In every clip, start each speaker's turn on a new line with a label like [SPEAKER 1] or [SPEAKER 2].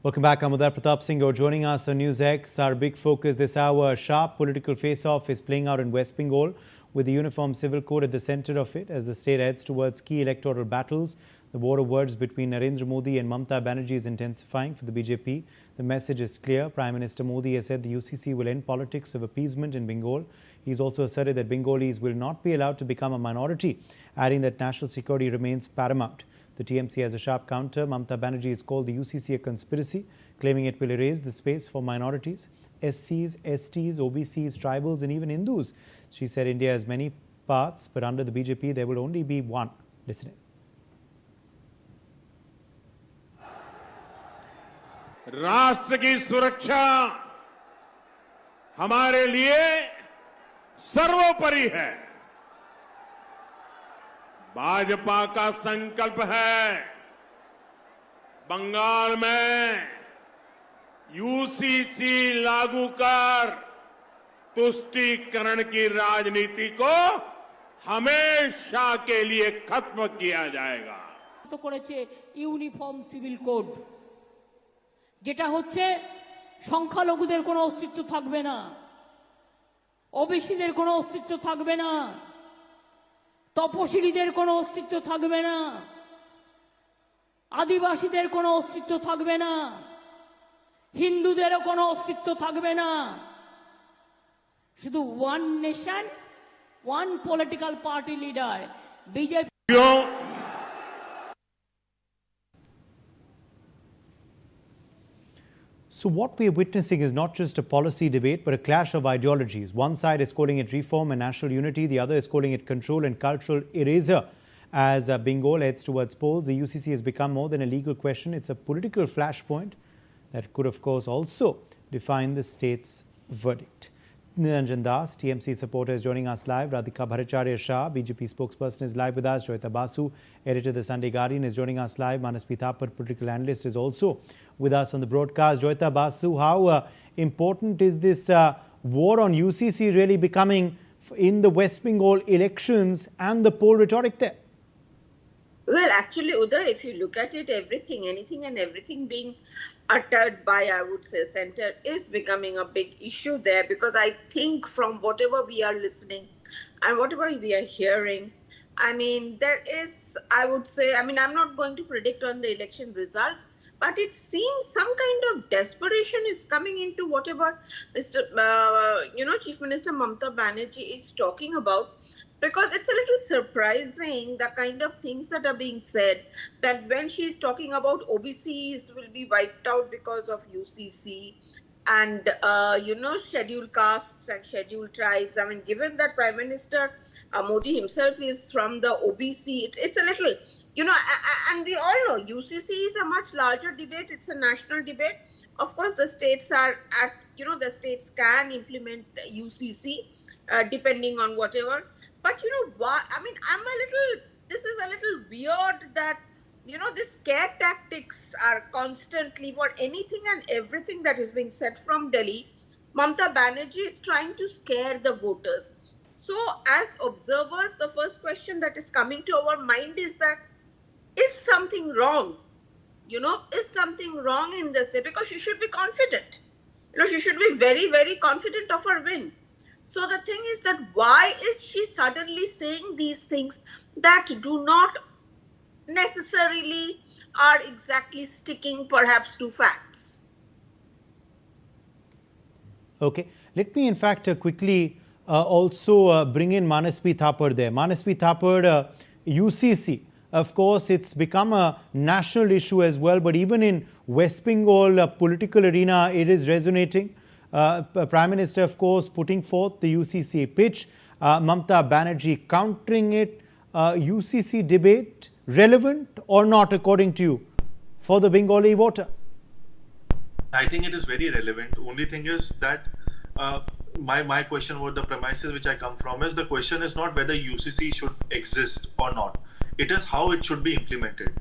[SPEAKER 1] Welcome back. I'm Uday Pratap Singh. You're joining us on NewsX. Our big focus this hour, a sharp political face-off is playing out in West Bengal with the Uniform Civil Code at the center of it as the state heads towards key electoral battles. The war of words between Narendra Modi and Mamata Banerjee is intensifying for the BJP. The message is clear. Prime Minister Modi has said the UCC will end politics of appeasement in Bengal. He's also asserted that Bengalis will not be allowed to become a minority, adding that national security remains paramount. The TMC has a sharp counter. Mamata Banerjee has called the UCC a conspiracy, claiming it will erase the space for minorities, SCs, STs, OBCs, tribals and even Hindus. She said India has many paths, but under the BJP there will only be one. Listen in.
[SPEAKER 2] राष्ट्र की सुरक्षा हमारे लिए सर्वोपरि है। भाजपा का संकल्प है बंगाल में यूसीसी लागू कर तुष्टीकरण की राजनीति को हमेशा के लिए खत्म किया जाएगा।
[SPEAKER 3] तो করেছে ইউনিফর্ম সিভিল কোড, যেটা হচ্ছে সংখ্যালঘুদের কোনো অস্তিত্ব থাকবে না, ওবিসিদের কোনো অস্তিত্ব থাকবে না, তপশিলীদের কোনো অস্তিত্ব থাকবে না, আদিবাসীদের কোনো অস্তিত্ব থাকবে না, হিন্দুদেরও কোনো অস্তিত্ব থাকবে না। শুধু one nation, one political party leader BJP.
[SPEAKER 1] So what we are witnessing is not just a policy debate, but a clash of ideologies. One side is calling it reform and national unity. The other is calling it control and cultural eraser. As Bengal heads towards polls, the UCC has become more than a legal question. It's a political flashpoint that could, of course, also define the state's verdict. Niranjan Das, TMC supporter, is joining us live. Radhika Bhattacharya Shah, BJP spokesperson, is live with us. Joyita Basu, editor of the Sunday Guardian, is joining us live. Manasvi Thapar, political analyst, is also with us on the broadcast. Joyita Basu, how important is this war on UCC really becoming in the West Bengal elections and the poll rhetoric there?
[SPEAKER 4] Well, actually, Uday, if you look at it, anything and everything being uttered by, I would say, center is becoming a big issue there, because I think from whatever we are listening and whatever we are hearing, I mean, there is, I would say, I mean, I'm not going to predict on the election results, but it seems some kind of desperation is coming into whatever Chief Minister Mamata Banerjee is talking about. Because it's a little surprising, the kind of things that are being said, that when she's talking about OBCs will be wiped out because of UCC and, scheduled castes and scheduled tribes. I mean, given that Prime Minister Modi himself is from the OBC, it's a little, and we all know UCC is a much larger debate. It's a national debate. Of course, the states are the states can implement UCC depending on whatever. But you know what? I mean, this is a little weird that, the scare tactics are constantly for anything and everything that is being said from Delhi. Mamata Banerjee is trying to scare the voters. So as observers, the first question that is coming to our mind is that, is something wrong? Is something wrong in this? Because she should be confident. She should be very, very confident of her win. So the thing is that why is she suddenly saying these things that do not necessarily are exactly sticking perhaps to facts?
[SPEAKER 1] Okay. Let me in fact quickly also bring in Manasvi Thapar there. Manasvi Thapar, UCC. Of course, it's become a national issue as well, but even in West Bengal political arena, it is resonating. Prime Minister, of course, putting forth the UCC pitch. Mamata Banerjee countering it. UCC debate relevant or not, according to you, for the Bengali voter?
[SPEAKER 5] I think it is very relevant. Only thing is that my question, what the premises which I come from is, the question is not whether UCC should exist or not. It is how it should be implemented.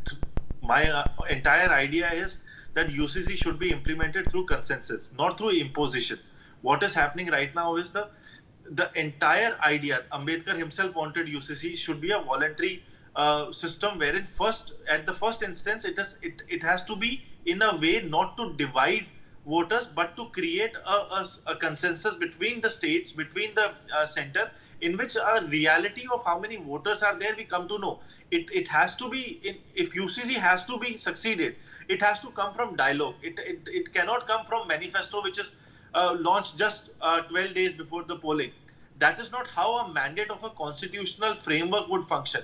[SPEAKER 5] My entire idea is that UCC should be implemented through consensus, not through imposition. What is happening right now is the entire idea, Ambedkar himself wanted UCC should be a voluntary system wherein at the first instance, it has to be in a way not to divide voters, but to create a consensus between the states, between the center, in which a reality of how many voters are there we come to know. It has to be, if UCC has to be succeeded, it has to come from dialogue. It cannot come from manifesto, which is launched just 12 days before the polling. That is not how a mandate of a constitutional framework would function.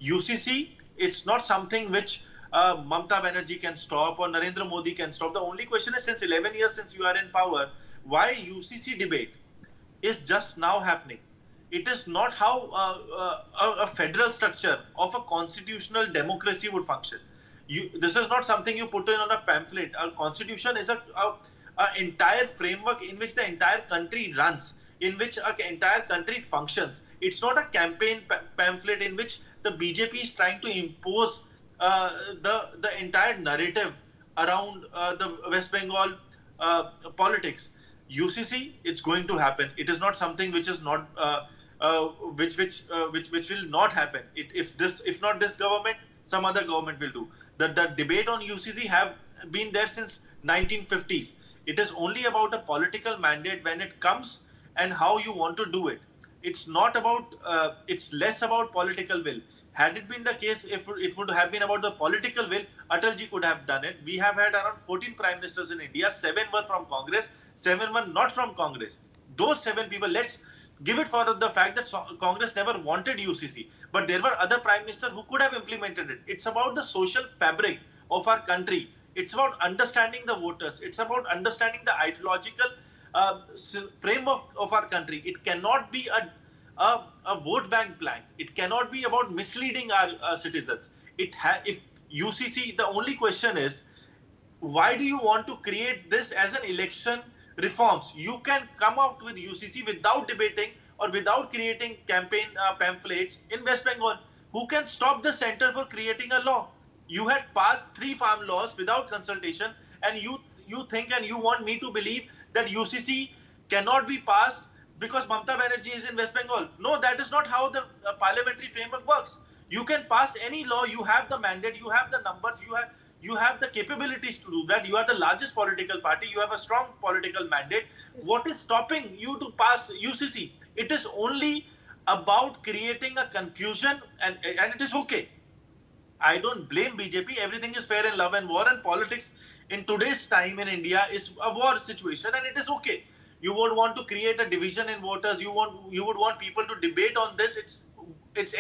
[SPEAKER 5] UCC, it's not something which Mamata Banerjee can stop or Narendra Modi can stop. The only question is, since 11 years since you are in power, why UCC debate is just now happening? It is not how a federal structure of a constitutional democracy would function. This is not something you put in on a pamphlet. A constitution is a entire framework in which the entire country runs, in which an entire country functions. It's not a campaign pamphlet in which the BJP is trying to impose the entire narrative around the West Bengal politics. UCC, it's going to happen. It is not something which is not which will not happen. If not this government, some other government will do. The debate on UCC have been there since 1950s. It is only about a political mandate when it comes and how you want to do it. It's not about. It's less about political will. Had it been the case, if it would have been about the political will, Atalji could have done it. We have had around 14 prime ministers in India. 7 were from Congress, 7 were not from Congress. Those 7 people, let's give it for the fact that Congress never wanted UCC. But there were other prime ministers who could have implemented it. It's about the social fabric of our country. It's about understanding the voters. It's about understanding the ideological framework of our country. It cannot be a vote bank plank. It cannot be about misleading our citizens. If UCC, the only question is, why do you want to create this as an election reforms? You can come out with UCC without debating or without creating campaign pamphlets in West Bengal. Who can stop the center for creating a law? You had passed 3 farm laws without consultation, and you think and you want me to believe that UCC cannot be passed because Mamata Banerjee is in West Bengal. No, that is not how the parliamentary framework works. You can pass any law. You have the mandate. You have the numbers. You have the capabilities to do that. You are the largest political party. You have a strong political mandate. What is stopping you to pass UCC? It is only about creating a confusion, and it is okay. I don't blame BJP. Everything is fair in love and war, and politics in today's time in India is a war situation, and it is okay. You would want to create a division in voters. You would want people to debate on this. It's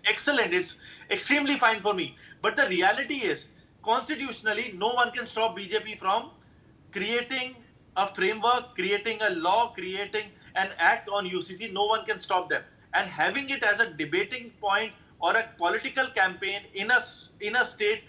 [SPEAKER 5] excellent. It's extremely fine for me. But the reality is, constitutionally, no one can stop BJP from creating a framework, creating a law, creating an act on UCC. No one can stop them. And having it as a debating point or a political campaign in a state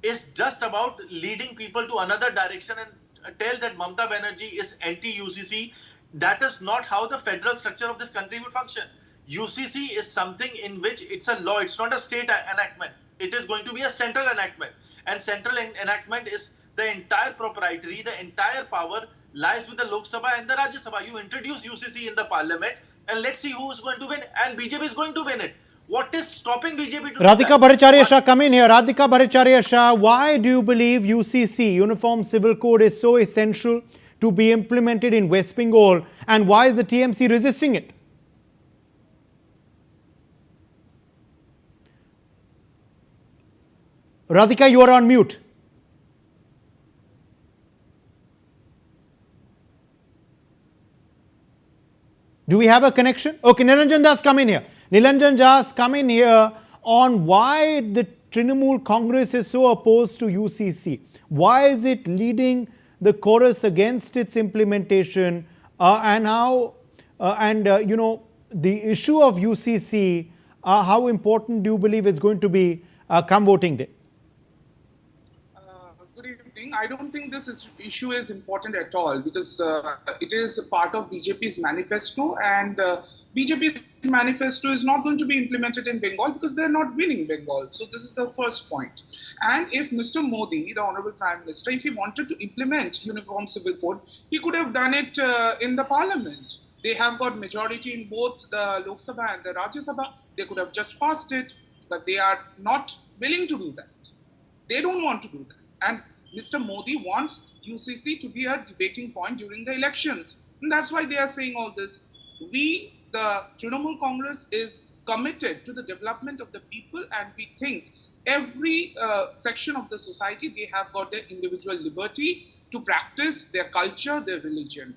[SPEAKER 5] is just about leading people to another direction and tell that Mamata Banerjee is anti-UCC. That is not how the federal structure of this country would function. UCC is something in which it's a law. It's not a state enactment. It is going to be a central enactment. And central enactment is the entire proprietary, the entire power lies with the Lok Sabha and the Rajya Sabha. You introduce UCC in the parliament and let's see who is going to win. And BJP is going to win it. What is stopping BJP to
[SPEAKER 1] Radhika Bhattacharya Shah, come in here. Radhika Bhattacharya Shah, why do you believe UCC, Uniform Civil Code, is so essential to be implemented in West Bengal, and why is the TMC resisting it? Radhika, you are on mute. Do we have a connection? Okay, Nilanjan Das, come in here. Nilanjan Das, come in here on why the Trinamool Congress is so opposed to UCC. Why is it leading the chorus against its implementation, and how, you know, the issue of UCC, how important do you believe it's going to be come voting day?
[SPEAKER 6] Good evening. I don't think this issue is important at all because it is a part of BJP's manifesto, and BJP's manifesto is not going to be implemented in Bengal because they're not winning Bengal. So this is the first point. And if Mr. Modi, the Honorable Prime Minister, if he wanted to implement Uniform Civil Code, he could have done it in the Parliament. They have got majority in both the Lok Sabha and the Rajya Sabha. They could have just passed it. that they are not willing to do that. They don't want to do that. And Mr. Modi wants UCC to be a debating point during the elections. And that's why they are saying all this. We, the Trinamool Congress, is committed to the development of the people, and we think every section of the society, they have got their individual liberty to practice their culture, their religion.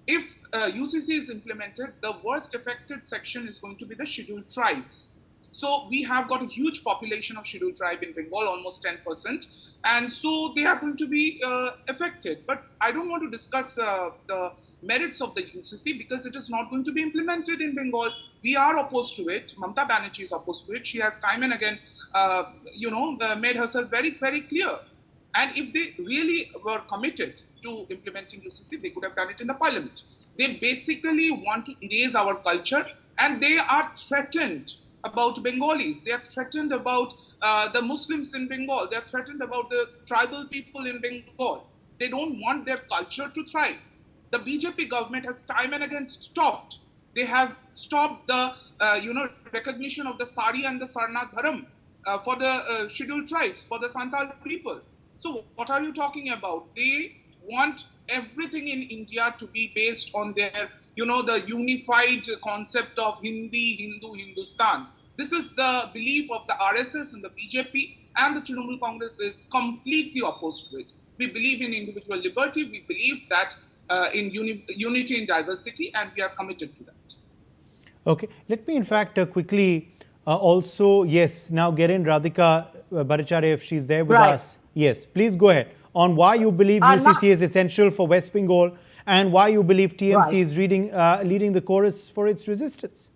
[SPEAKER 6] If UCC is implemented, the worst affected section is going to be the scheduled tribes. So we have got a huge population of scheduled tribe in Bengal, almost 10%. And so they are going to be affected. But I don't want to discuss the merits of the UCC because it is not going to be implemented in Bengal. We are opposed to it. Mamata Banerjee is opposed to it. She has time and again, made herself very, very clear. And if they really were committed to implementing UCC, they could have done it in the parliament. They basically want to erase our culture, and they are threatened about Bengalis. They are threatened about the Muslims in Bengal. They are threatened about the tribal people in Bengal. They don't want their culture to thrive. The BJP government has time and again stopped. They have stopped the recognition of the Sari and the Sarnath Dharam for the scheduled tribes, for the Santal people. So what are you talking about? They want everything in India to be based on their, the unified concept of Hindi, Hindu, Hindustan. This is the belief of the RSS and the BJP, and the Trinamool Congress is completely opposed to it. We believe in individual liberty. We believe that in unity in diversity, and we are committed to that.
[SPEAKER 1] Okay, let me in fact quickly also, yes, now get in Radhika Bhattacharya if she's there with us. Yes, please go ahead on why you believe UCC is essential for West Bengal and why you believe TMC is leading the chorus for its resistance.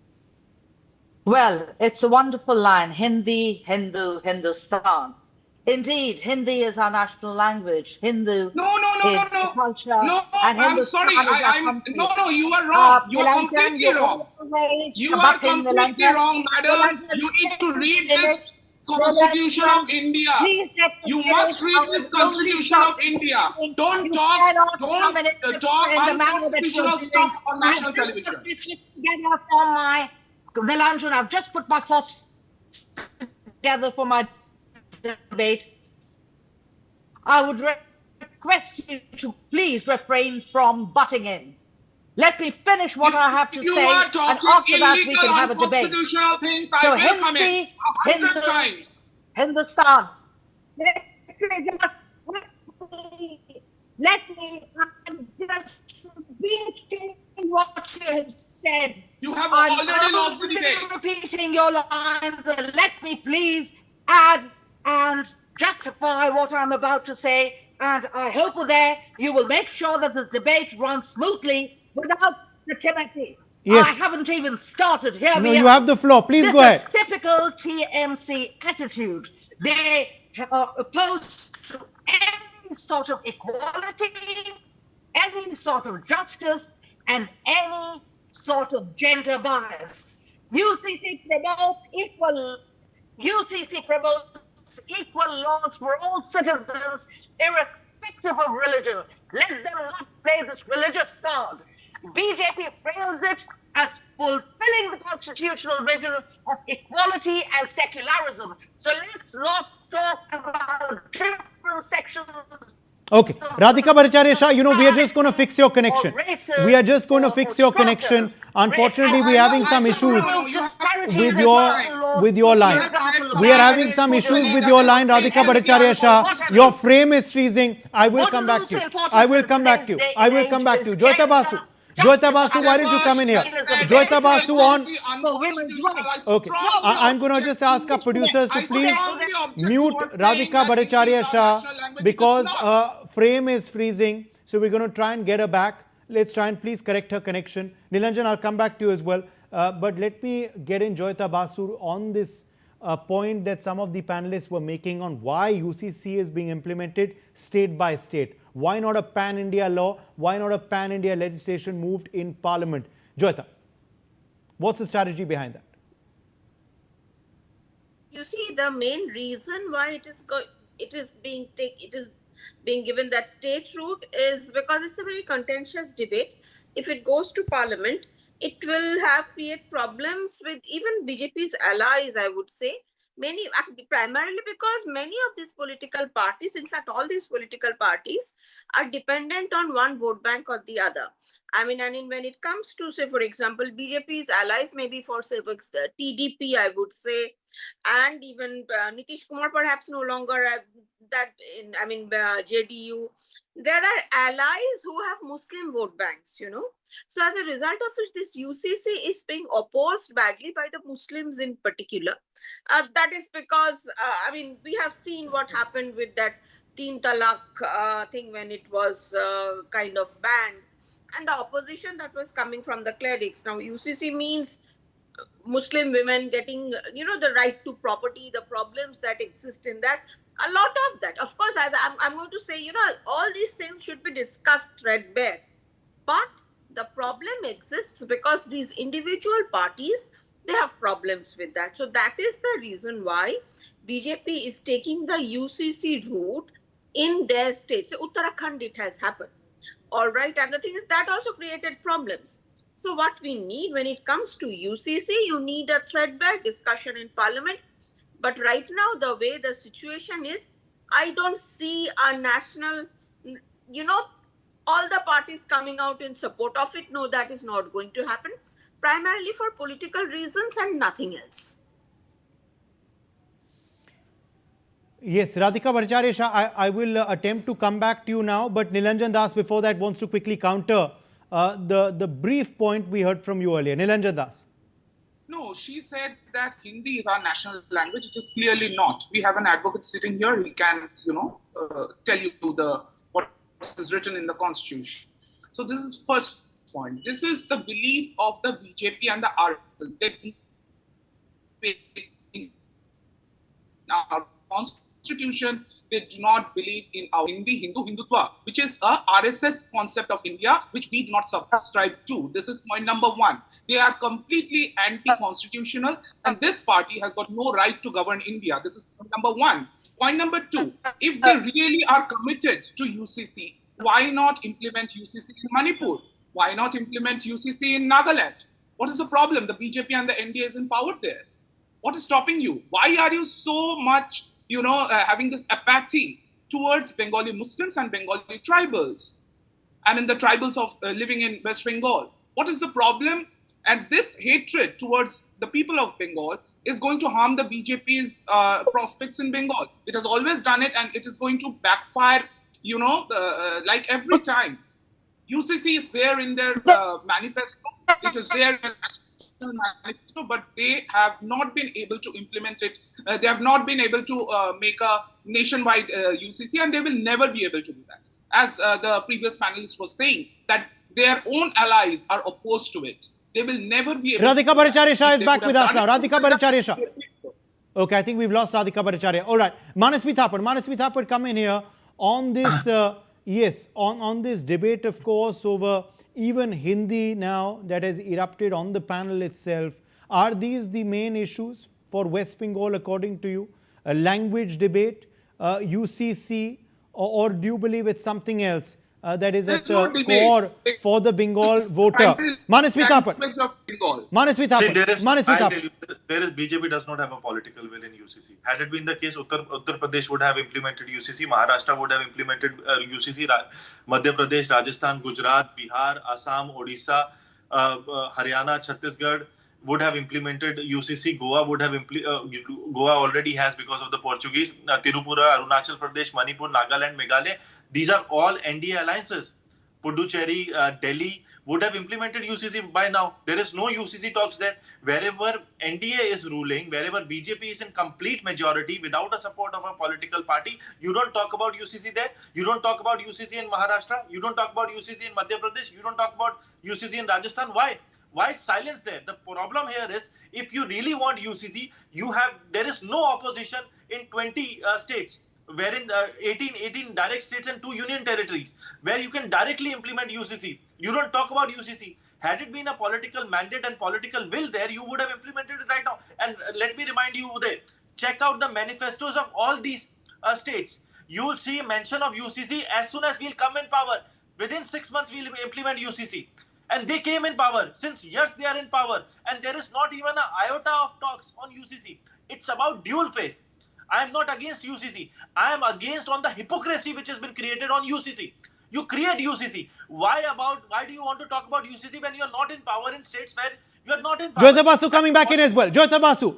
[SPEAKER 7] Well, it's a wonderful line, Hindi, Hindu, Hindustan. Indeed, Hindi is our national language. Hindu is culture.
[SPEAKER 6] No,
[SPEAKER 7] and
[SPEAKER 6] I'm sorry. You are wrong. You are completely wrong. You are completely wrong, madam. You need to read this Constitution of India. You must read this Constitution of India. Don't talk unconstitutional stuff on national television.
[SPEAKER 7] Get up on my Nilanjan. I've just put my thoughts together for my debate. I would request you to please refrain from butting in. Let me finish what I have to say, and after that we can have a debate.
[SPEAKER 6] Things,
[SPEAKER 7] so Hindi, Hindu, Hindustan. Let me just repeat what you have said.
[SPEAKER 6] You have already lost the debate.
[SPEAKER 7] Repeating your lines. Let me please add and justify what I'm about to say, and I hope there you will make sure that the debate runs smoothly without the Timothy.
[SPEAKER 1] Yes.
[SPEAKER 7] I haven't even started here.
[SPEAKER 1] No, you have the floor. Please go ahead.
[SPEAKER 7] This is typical TMC attitude. They are opposed to any sort of equality, any sort of justice, and any sort of gender bias. UCC promotes equal laws for all citizens, irrespective of religion. Let them not play this religious card. BJP frames it as fulfilling the constitutional vision of equality and secularism. So let's not talk about different sections.
[SPEAKER 1] Okay, Radhika Bhattacharya Shah, we are just going to fix your connection. We are just going to fix your connection. Unfortunately, we are having some issues with your line. We are having some issues with your line, Radhika Bhattacharya Shah. Your frame is freezing. I will come back to you. I will come back to you. I will come back to you. Joyita Basu. Joyita Basu, why don't you come in here? Joyita Basu on. Okay, I'm going to just ask our producers to please mute Radhika Bhattacharya Shah because frame is freezing. So we're going to try and get her back. Let's try and please correct her connection. Nilanjan, I'll come back to you as well. But let me get in Joyita Basu on this point that some of the panelists were making on why UCC is being implemented state by state. Why not a pan-India law? Why not a pan-India legislation moved in Parliament? Joyita, what's the strategy behind that?
[SPEAKER 4] You see, the main reason why it is being given that state route is because it's a very contentious debate. If it goes to Parliament, it will create problems with even BJP's allies, I would say, Many, primarily because many of these political parties, in fact all these political parties, are dependent on one vote bank or the other. I mean, when it comes to, say for example, BJP's allies, maybe for say TDP, I would say, and even Nitish Kumar perhaps no longer that in, I mean, JDU, there are allies who have Muslim vote banks, you know. So as a result of which, this UCC is being opposed badly by the Muslims in particular. That is because, I mean, we have seen what happened with that Teen Talak thing when it was kind of banned, and the opposition that was coming from the clerics. Now, UCC means Muslim women getting, you know, the right to property, the problems that exist in that. A lot of that. Of course, as I'm going to say, you know, all these things should be discussed threadbare. But the problem exists because these individual parties, they have problems with that. So that is the reason why BJP is taking the UCC route in their state. So Uttarakhand, it has happened. All right. And the thing is, that also created problems. So what we need when it comes to UCC, you need a threadbare discussion in parliament. But right now, the way the situation is, I don't see a national, you know, all the parties coming out in support of it. No, that is not going to happen, primarily for political reasons and nothing else.
[SPEAKER 1] Yes, Radhika Bhattacharya Shah, I will attempt to come back to you now, but Nilanjan Das before that wants to quickly counter the brief point we heard from you earlier. Nilanjan Das.
[SPEAKER 6] No, she said that Hindi is our national language. It is clearly not. We have an advocate sitting here. He can, tell you what is written in the constitution. So this is first point. This is the belief of the BJP and the RSS. They in our constitution, they do not believe in our Hindutva, which is a RSS concept of India, which we do not subscribe to. This is point number one. They are completely anti-constitutional, and this party has got no right to govern India. This is point number one. Point number two, if they really are committed to UCC, why not implement UCC in Manipur? Why not implement UCC in Nagaland? What is the problem? The BJP and the NDA is in power there. What is stopping you? Why are you so much, having this apathy towards Bengali Muslims and Bengali tribals? And in the tribals of living in West Bengal. What is the problem? And this hatred towards the people of Bengal is going to harm the BJP's prospects in Bengal. It has always done it, and it is going to backfire, like every time. UCC is there in their manifesto. It is there in their national manifesto, but they have not been able to implement it. They have not been able to make a nationwide UCC, and they will never be able to do that. As the previous panelist was saying, that their own allies are opposed to it. They will never be able
[SPEAKER 1] Radhika Bhattacharya Shah is back with us now. Radhika Bhattacharya Shah.
[SPEAKER 6] Shah.
[SPEAKER 1] Okay, I think we've lost Radhika Bhattacharya. All right. Manasvi Thapar, come in here on this, on this debate, of course, over even Hindi now that has erupted on the panel itself. Are these the main issues for West Bengal, according to you? A language debate, UCC, or do you believe it's something else that is at the core for the Bengal voter? Manasvi Thapar.
[SPEAKER 5] See, there is BJP does not have a political will in UCC. Had it been the case, Uttar Pradesh would have implemented UCC, Maharashtra would have implemented UCC, Madhya Pradesh, Rajasthan, Gujarat, Bihar, Assam, Odisha, Haryana, Chhattisgarh would have implemented UCC. Goa would have Goa already has because of the Portuguese. Tirupura, Arunachal Pradesh, Manipur, Nagaland, Meghalaya. These are all NDA alliances. Puducherry, Delhi would have implemented UCC by now. There is no UCC talks there. Wherever NDA is ruling, wherever BJP is in complete majority without a support of a political party, you don't talk about UCC there. You don't talk about UCC in Maharashtra. You don't talk about UCC in Madhya Pradesh. You don't talk about UCC in Rajasthan. Why? Why silence there? The problem here is, if you really want UCC, there is no opposition in 20 states, wherein 18 direct states and 2 union territories, where you can directly implement UCC. You don't talk about UCC. Had it been a political mandate and political will there, you would have implemented it right now. And let me remind you, Uday, check out the manifestos of all these states. You will see mention of UCC as soon as we'll come in power. Within 6 months, we'll implement UCC. And they came in power. Since years they are in power. And there is not even an iota of talks on UCC.
[SPEAKER 8] It's about dual face. I am not against UCC. I am against on the hypocrisy which has been created on UCC. You create UCC. Why do you want to talk about UCC when you are not in power in states where you are not in power?
[SPEAKER 1] Joyita Basu coming back in as well. Joyita Basu.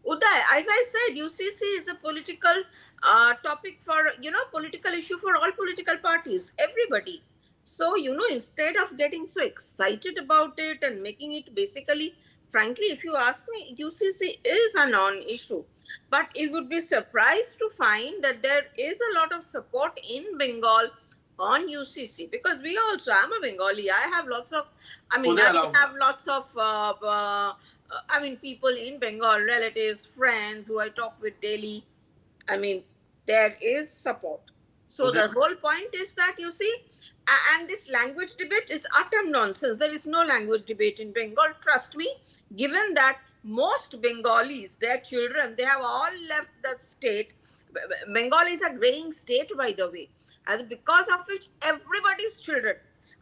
[SPEAKER 4] Uday, as I said, UCC is a political topic for, political issue for all political parties, everybody. So, instead of getting so excited about it and making it basically, frankly, if you ask me, UCC is a non-issue. But you would be surprised to find that there is a lot of support in Bengal on UCC, because I'm a Bengali. I have lots of, people in Bengal, relatives, friends who I talk with daily. There is support. So the whole point is that, you see, and this language debate is utter nonsense. There is no language debate in Bengal, trust me, given that most Bengalis, their children, they have all left the state. Bengal is a graying state, by the way, and because of which everybody's children,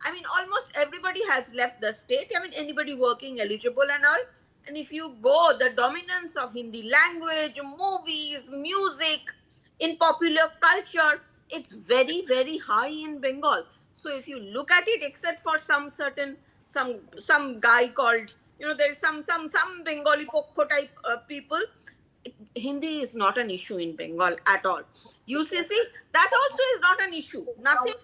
[SPEAKER 4] almost everybody has left the state. Anybody working eligible and all. And if you go, the dominance of Hindi language, movies, music, in popular culture, it's very, very high in Bengal. So if you look at it, except for some guy called, there is some Bengali Pokho type people, Hindi is not an issue in Bengal at all. UCC, that also is not an issue. Nothing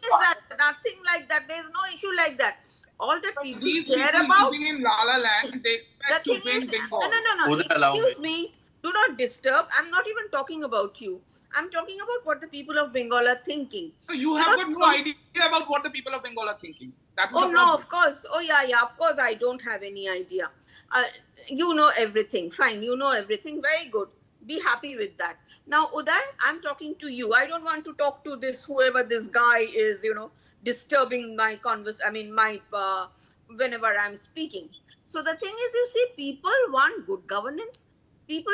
[SPEAKER 4] like that. There is no issue like that. All that people care about.
[SPEAKER 6] Living in La La Land, they expect to win Bengal.
[SPEAKER 4] No. Excuse me. Do not disturb. I'm not even talking about you. I'm talking about what the people of Bengal are thinking.
[SPEAKER 6] So you have got no idea about what the people of Bengal are thinking. That's the problem.
[SPEAKER 4] No, of course. Oh, yeah, of course I don't have any idea. You know everything. Fine, you know everything. Very good. Be happy with that. Now, Uday, I'm talking to you. I don't want to talk to whoever this guy is, disturbing my whenever I'm speaking. So the thing is, you see, people want good governance.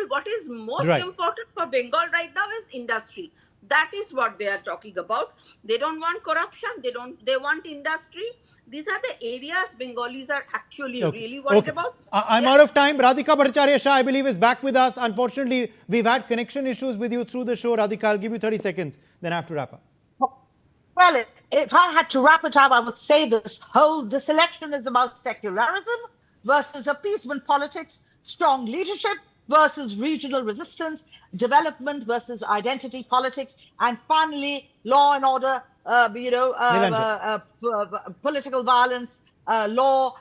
[SPEAKER 4] What is most important for Bengal right now is industry. That is what they are talking about. They don't want corruption. They want industry. These are the areas Bengalis are actually really worried about.
[SPEAKER 1] I'm out of time. Radhika Bhattacharya Shah, I believe, is back with us. Unfortunately, we've had connection issues with you through the show. Radhika, I'll give you 30 seconds. Then I have to wrap up.
[SPEAKER 7] Well, if I had to wrap it up, I would say this election is about secularism versus appeasement politics, strong leadership versus regional resistance, development versus identity politics, and finally, law and order, political violence, law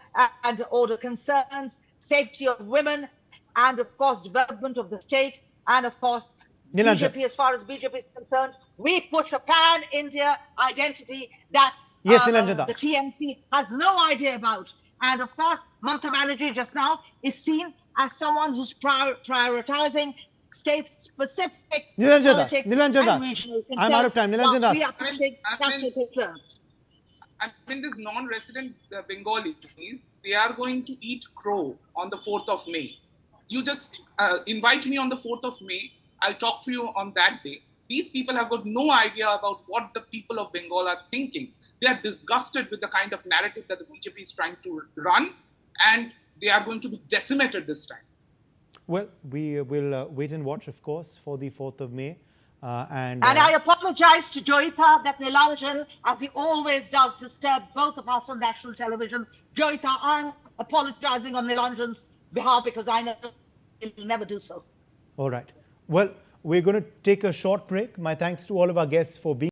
[SPEAKER 7] and order concerns, safety of women, and of course, development of the state, and of course, BJP, as far as BJP is concerned, we push a pan-India identity that the TMC has no idea about. And of course, Mamata Banerjee just now is seen as someone who's prioritizing state-specific politics and regional concerns.
[SPEAKER 1] I'm out of time. Nilanjan Das.
[SPEAKER 7] We are pushing national concerns.
[SPEAKER 6] This non-resident Bengalis, they are going to eat crow on the 4th of May. You just invite me on the 4th of May. I'll talk to you on that day. These people have got no idea about what the people of Bengal are thinking. They are disgusted with the kind of narrative that the BJP is trying to run, and they are going to be decimated this time.
[SPEAKER 1] Well, we will wait and watch, of course, for the 4th of May. And
[SPEAKER 7] I apologize to Joyita that Nilanjan, as he always does, disturb both of us on national television. Joyita, I'm apologizing on Nilanjan's behalf because I know he'll never do so.
[SPEAKER 1] All right. Well, we're going to take a short break. My thanks to all of our guests for being